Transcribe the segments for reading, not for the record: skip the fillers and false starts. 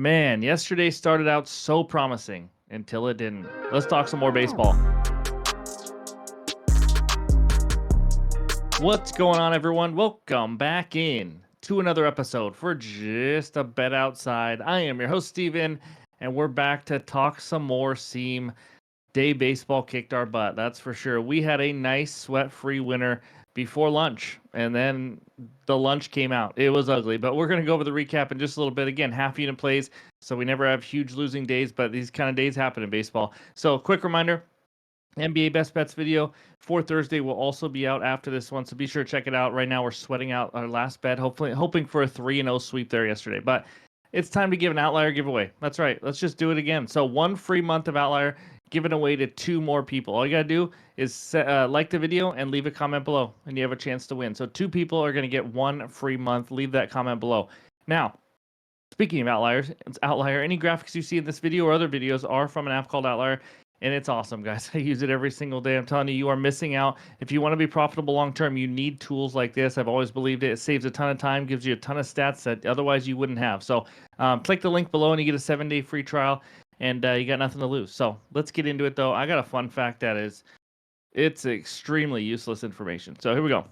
Man, yesterday started out so promising until it didn't. Let's talk some more baseball. What's going on, everyone? Welcome back in to another episode for Just a Bet Outside. I am your host, Steven, and we're back to talk some more Seam. Day baseball kicked our butt, that's for sure. We had a nice sweat-free winner before lunch, and then the lunch came out. It was ugly, but we're going to go over the recap in just a little bit. Again, half unit plays, so we never have huge losing days, but these kind of days happen in baseball. So quick reminder, NBA Best Bets video for Thursday will also be out after this one, so be sure to check it out. Right now, we're sweating out our last bet, hoping for a 3-0 sweep there yesterday, but it's time to give an outlier giveaway. That's right. Let's just do it again. So one free month of outlier given away to 2 more people. All you got to do is like the video and leave a comment below, and you have a chance to win. So 2 people are going to get 1 free month. Leave that comment below. Now, speaking of outliers, it's Outlier. Any graphics you see in this video or other videos are from an app called Outlier, and it's awesome, guys. I use it every single day. I'm telling you, you are missing out. If you want to be profitable long term, you need tools like this. I've always believed it. It saves a ton of time, gives you a ton of stats that otherwise you wouldn't have. So click the link below and you get a 7-day free trial, and you got nothing to lose. So let's get into it, though. I got a fun fact that is, it's extremely useless information. So here we go.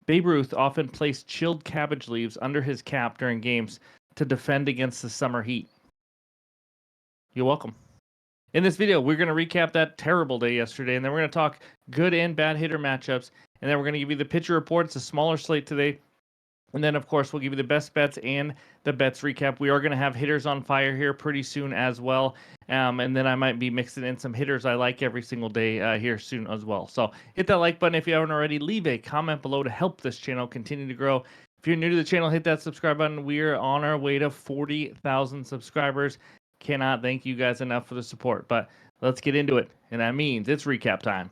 Babe Ruth often placed chilled cabbage leaves under his cap during games to defend against the summer heat. You're welcome. In this video, we're going to recap that terrible day yesterday, and then we're going to talk good and bad hitter matchups, and then we're going to give you the pitcher report. It's a smaller slate today, and then, of course, we'll give you the best bets and the bets recap. We are going to have hitters on fire here pretty soon as well, and then I might be mixing in some hitters I like every single day here soon as well. So hit that like button if you haven't already. Leave a comment below to help this channel continue to grow. If you're new to the channel, hit that subscribe button. We're on our way to 40,000 subscribers. Cannot thank you guys enough for the support, but let's get into it, and that means it's recap time.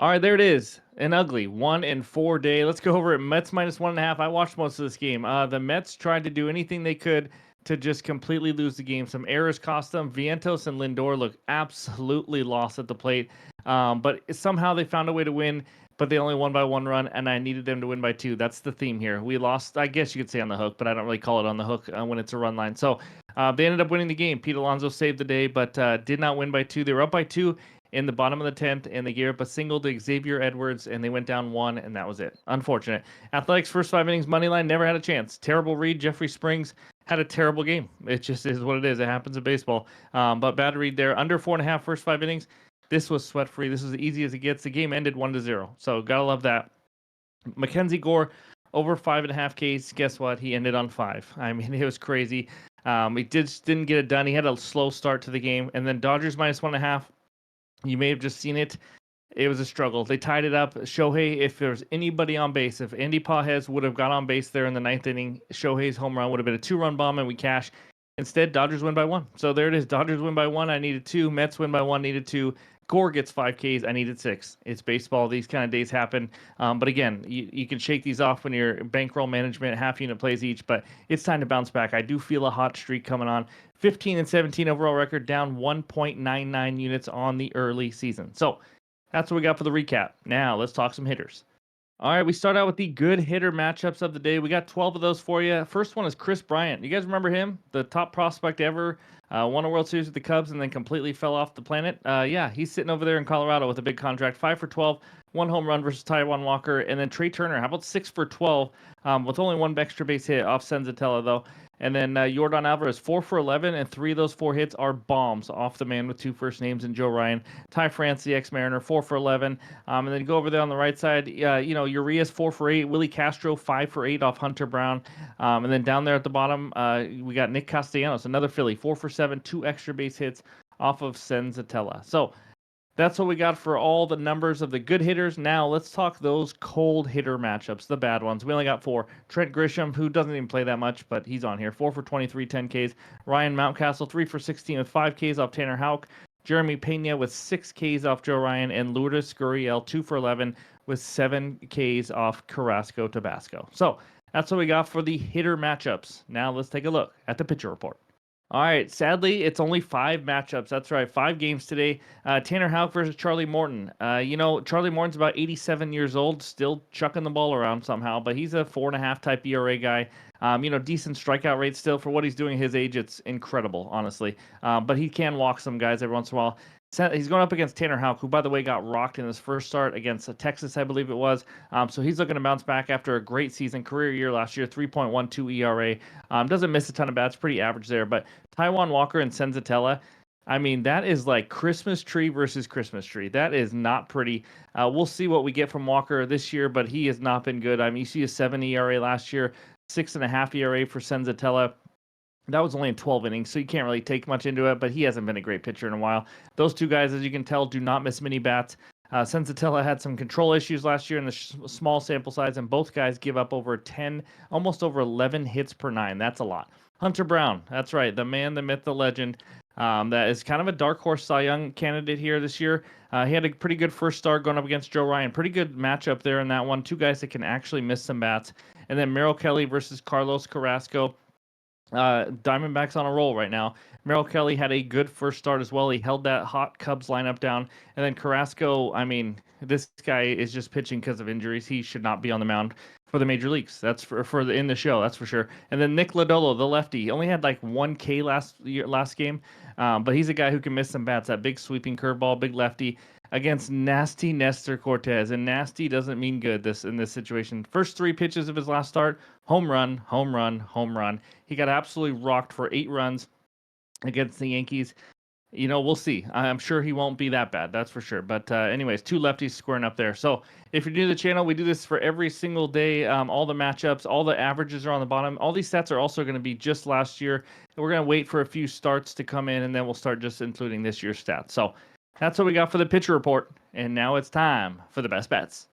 All right, there it is, an ugly 1-4 day. Let's go over it. Mets minus 1.5. I watched most of this game. The Mets tried to do anything they could to just completely lose the game. Some errors cost them. Vientos and Lindor look absolutely lost at the plate, but somehow they found a way to win. But they only won by 1 run, and I needed them to win by 2. That's the theme here. We lost, I guess you could say, on the hook, but I don't really call it on the hook when it's a run line. So they ended up winning the game. Pete Alonso saved the day, but did not win by 2. They were up by 2 in the bottom of the 10th, and they gave up a single to Xavier Edwards, and they went down 1, and that was it. Unfortunate. Athletics first 5 innings, money line, never had a chance. Terrible read. Jeffrey Springs had a terrible game. It just is what it is. It happens in baseball. But bad read there. Under 4.5 first 5 innings. This was sweat-free. This was as easy as it gets. The game ended 1-0, so gotta love that. Mackenzie Gore, over 5.5 Ks. Guess what? He ended on 5. I mean, it was crazy. He didn't get it done. He had a slow start to the game. And then Dodgers minus 1.5. You may have just seen it. It was a struggle. They tied it up. Shohei, if there was anybody on base, if Andy Pages would have got on base there in the 9th inning, Shohei's home run would have been a 2-run bomb, and we cash. Instead, Dodgers win by 1. So there it is. Dodgers win by 1. I needed 2. Mets win by 1. Needed 2. Gore gets 5 Ks. I needed 6. It's baseball. These kind of days happen. But again, you can shake these off when you're bankroll management, half unit plays each. But it's time to bounce back. I do feel a hot streak coming on. 15-17 overall record, down 1.99 units on the early season. So that's what we got for the recap. Now let's talk some hitters. All right, we start out with the good hitter matchups of the day. We got 12 of those for you. First one is Chris Bryant. You guys remember him? The top prospect ever. Won a World Series with the Cubs and then completely fell off the planet. Yeah, he's sitting over there in Colorado with a big contract. 5 for 12, 1 home run versus Taijuan Walker. And then Trey Turner, how about 6 for 12 with only 1 extra base hit off Senzatella, though. And then Yordan Alvarez, 4 for 11, and 3 of those 4 hits are bombs off the man with 2 first names and Joe Ryan. Ty France, the ex-Mariner, 4 for 11. And then go over there on the right side, Urias, 4 for 8. Willie Castro, 5 for 8 off Hunter Brown. And then down there at the bottom, we got Nick Castellanos, another Philly, 4 for 7, 2 extra base hits off of Senzatella. So that's what we got for all the numbers of the good hitters. Now let's talk those cold hitter matchups, the bad ones. We only got 4. Trent Grisham, who doesn't even play that much, but he's on here. 4 for 23, 10 Ks. Ryan Mountcastle, 3 for 16 with 5 Ks off Tanner Houck. Jeremy Pena with 6 Ks off Joe Ryan. And Lourdes Gurriel, 2 for 11 with 7 Ks off Carrasco Tabasco. So that's what we got for the hitter matchups. Now let's take a look at the pitcher report. All right. Sadly, it's only 5 matchups. That's right, 5 games today. Tanner Houck versus Charlie Morton. Charlie Morton's about 87 years old, still chucking the ball around somehow, but he's a 4.5 type ERA guy. Decent strikeout rate still for what he's doing at his age. It's incredible, honestly. But he can walk some guys every once in a while. He's going up against Tanner Houck, who, by the way, got rocked in his first start against Texas, I believe it was. So he's looking to bounce back after a great season, career year last year, 3.12 ERA. Doesn't miss a ton of bats, pretty average there. But Taiwan Walker and Senzatella, I mean, that is like Christmas tree versus Christmas tree. That is not pretty. We'll see what we get from Walker this year, but he has not been good. I mean, you see a 7 ERA last year, 6.5 ERA for Senzatella. That was only in 12 innings, so you can't really take much into it, but he hasn't been a great pitcher in a while. Those two guys, as you can tell, do not miss many bats. Sensatella had some control issues last year in the small sample size, and both guys give up over 10, almost over 11 hits per nine. That's a lot. Hunter Brown, that's right, the man, the myth, the legend. That is kind of a dark horse Cy Young candidate here this year. He had a pretty good first start going up against Joe Ryan. Pretty good matchup there in that one. Two guys that can actually miss some bats. And then Merrill Kelly versus Carlos Carrasco. Diamondbacks on a roll right now. Merrill Kelly had a good first start as well. He held that hot Cubs lineup down. And then Carrasco, I mean, this guy is just pitching because of injuries. He should not be on the mound for the major leagues. That's in the show, that's for sure. And then Nick Lodolo, the lefty, he only had like 1K last game, but he's a guy who can miss some bats. That big sweeping curveball, big lefty against nasty Nestor Cortez, and nasty doesn't mean good in this situation. First 3 pitches of his last start, home run, home run, home run. He got absolutely rocked for 8 runs against the Yankees. We'll see. I'm sure he won't be that bad. That's for sure. But anyways, 2 lefties squaring up there. So if you're new to the channel, we do this for every single day. All the matchups, all the averages are on the bottom. All these stats are also going to be just last year. We're going to wait for a few starts to come in, and then we'll start just including this year's stats. So that's what we got for the pitcher report. And now it's time for the best bets.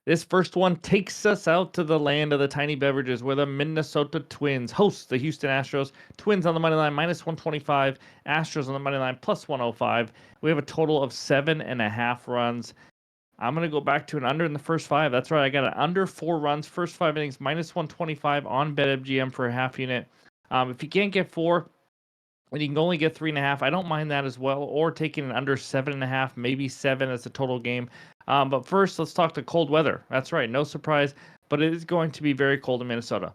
This first one takes us out to the land of the tiny beverages where the Minnesota Twins host the Houston Astros. Twins on the money line -125, Astros on the money line +105. We have a total of 7.5 runs. I'm going to go back to an under in the first 5. That's right. I got an under 4 runs, first 5 innings, -125 on BetMGM for a half unit. If you can't get 4, and you can only get 3.5. I don't mind that as well, or taking an under 7.5, maybe 7 as a total game. But first, let's talk to cold weather. That's right, no surprise, but it is going to be very cold in Minnesota.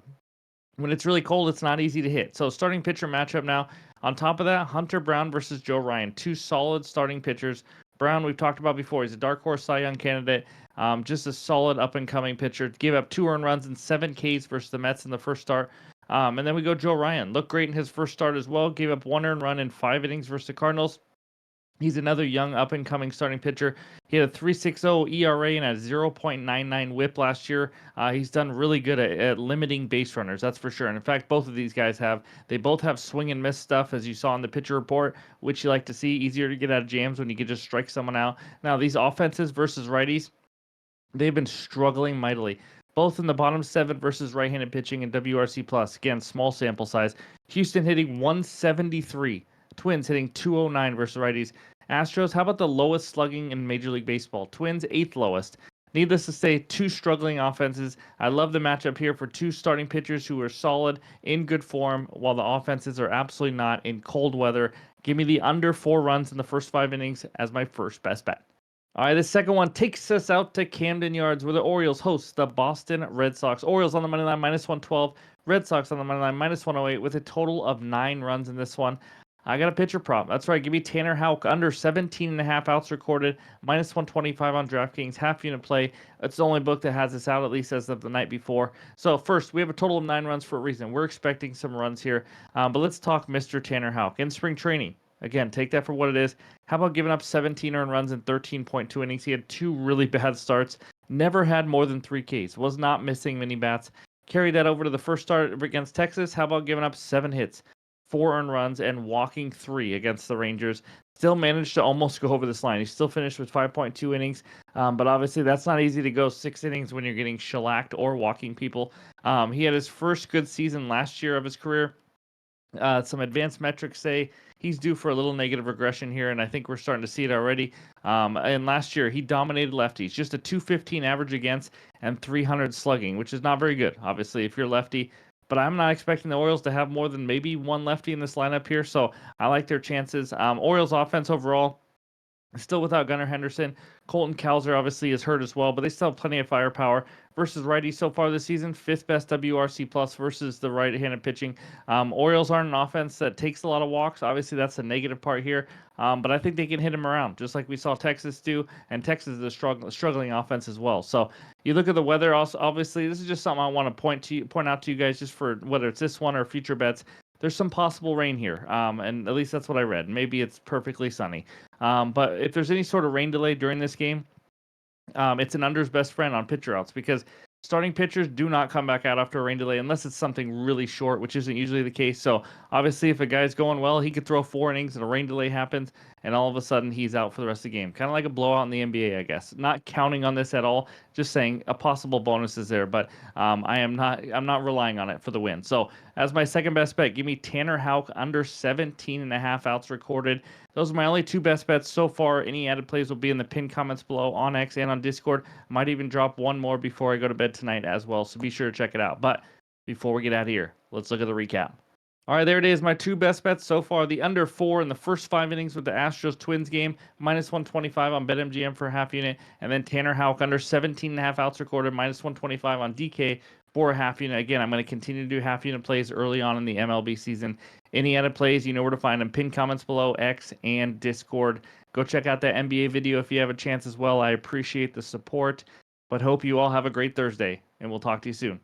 When it's really cold, it's not easy to hit. So starting pitcher matchup now. On top of that, Hunter Brown versus Joe Ryan. 2 solid starting pitchers. Brown, we've talked about before. He's a dark horse Cy Young candidate. Just a solid up-and-coming pitcher. Gave up 2 earned runs and 7 Ks versus the Mets in the first start. And then we go Joe Ryan. Looked great in his first start as well. Gave up 1 earned run in 5 innings versus the Cardinals. He's another young up-and-coming starting pitcher. He had a 3.60 ERA and a 0.99 WHIP last year. He's done really good at limiting base runners, that's for sure. And in fact, both of these guys have. They both have swing and miss stuff, as you saw in the pitcher report, which you like to see. Easier to get out of jams when you can just strike someone out. Now, these offenses versus righties, they've been struggling mightily. Both in the bottom 7 versus right-handed pitching in WRC+. Again, small sample size. Houston hitting 173. Twins hitting 209 versus righties. Astros, how about the lowest slugging in Major League Baseball? Twins, 8th lowest. Needless to say, 2 struggling offenses. I love the matchup here for 2 starting pitchers who are solid, in good form, while the offenses are absolutely not in cold weather. Give me the under 4 runs in the first 5 innings as my first best bet. All right, the second one takes us out to Camden Yards where the Orioles host the Boston Red Sox. Orioles on the money line -112, Red Sox on the money line -108 with a total of 9 runs in this one. I got a pitcher prop. That's right. Give me Tanner Houck under 17.5 outs recorded, -125 on DraftKings, half unit play. It's the only book that has this out, at least as of the night before. So first, we have a total of 9 runs for a reason. We're expecting some runs here. But let's talk Mr. Tanner Houck. In spring training, again, take that for what it is. How about giving up 17 earned runs in 13.2 innings? He had 2 really bad starts. Never had more than 3 Ks. Was not missing many bats. Carry that over to the first start against Texas. How about giving up 7 hits? 4 earned runs and walking 3 against the Rangers. Still managed to almost go over this line. He still finished with 5.2 innings, but obviously that's not easy to go 6 innings when you're getting shellacked or walking people. He had his first good season last year of his career. Some advanced metrics say he's due for a little negative regression here, and I think we're starting to see it already. And last year, he dominated lefties. Just a 215 average against and 300 slugging, which is not very good, obviously, if you're lefty. but I'm not expecting the Orioles to have more than maybe one lefty in this lineup here. So I like their chances. Orioles offense overall, still without Gunnar Henderson. Colton Cowser obviously is hurt as well, but they still have plenty of firepower. Versus righties so far this season, fifth best WRC plus versus the right-handed pitching. Orioles aren't an offense that takes a lot of walks. Obviously, that's the negative part here. But I think they can hit him around, just like we saw Texas do, and Texas is a struggling offense as well. So you look at the weather. Also, obviously, this is just something I want to point out to you guys, just for whether it's this one or future bets. There's some possible rain here, and at least that's what I read. Maybe it's perfectly sunny. But if there's any sort of rain delay during this game, it's an under's best friend on pitcher outs, because starting pitchers do not come back out after a rain delay unless it's something really short, which isn't usually the case. So obviously, if a guy's going well, he could throw 4 innings and a rain delay happens, and all of a sudden he's out for the rest of the game. Kind of like a blowout in the NBA, I guess. Not counting on this at all. Just saying a possible bonus is there, but I'm not relying on it for the win. So as my second best bet, give me Tanner Houck under 17.5 outs recorded. Those are my only two best bets so far. Any added plays will be in the pinned comments below on X and on Discord. Might even drop one more before I go to bed tonight as well, so be sure to check it out. But before we get out of here, let's look at the recap. All right, there it is. My two best bets so far. The under 4 in the first 5 innings with the Astros-Twins game, minus 125 on BetMGM for a half unit. And then Tanner Houck under 17.5 outs recorded, minus 125 on DK for a half unit. Again, I'm going to continue to do half unit plays early on in the MLB season. Any added plays, you know where to find them. Pinned comments below, X and Discord. Go check out that NBA video if you have a chance as well. I appreciate the support, but hope you all have a great Thursday, and we'll talk to you soon.